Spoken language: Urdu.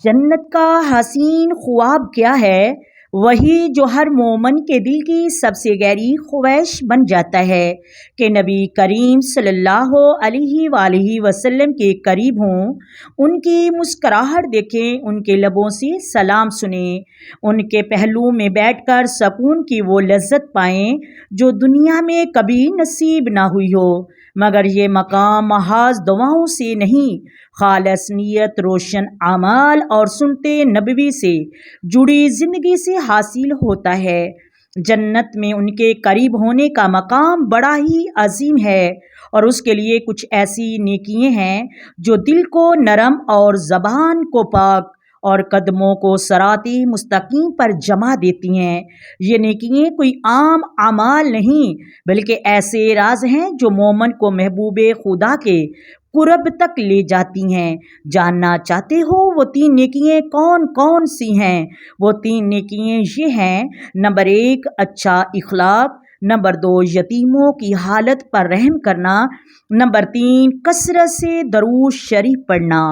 جنت کا حسین خواب کیا ہے؟ وہی جو ہر مومن کے دل کی سب سے گہری خواہش بن جاتا ہے کہ نبی کریم صلی اللہ علیہ وآلہ وسلم کے قریب ہوں، ان کی مسکراہٹ دیکھیں، ان کے لبوں سے سلام سنیں، ان کے پہلو میں بیٹھ کر سکون کی وہ لذت پائیں جو دنیا میں کبھی نصیب نہ ہوئی ہو۔ مگر یہ مقام محض دعاؤں سے نہیں، خالص نیت، روشن اعمال اور سنت نبوی سے جڑی زندگی سے حاصل ہوتا ہے۔ جنت میں ان کے قریب ہونے کا مقام بڑا ہی عظیم ہے، اور اس کے لیے کچھ ایسی نیکیاں ہیں جو دل کو نرم اور زبان کو پاک اور قدموں کو صراط مستقیم پر جما دیتی ہیں۔ یہ نیکیاں کوئی عام اعمال نہیں، بلکہ ایسے راز ہیں جو مومن کو محبوب خدا کے قرب تک لے جاتی ہیں۔ جاننا چاہتے ہو وہ 3 نیکیاں کون کون سی ہیں؟ وہ 3 نیکیاں یہ ہیں: نمبر 1، اچھا اخلاق، نمبر 2، یتیموں کی حالت پر رحم کرنا، نمبر 3، کثرت سے درود شریف پڑھنا۔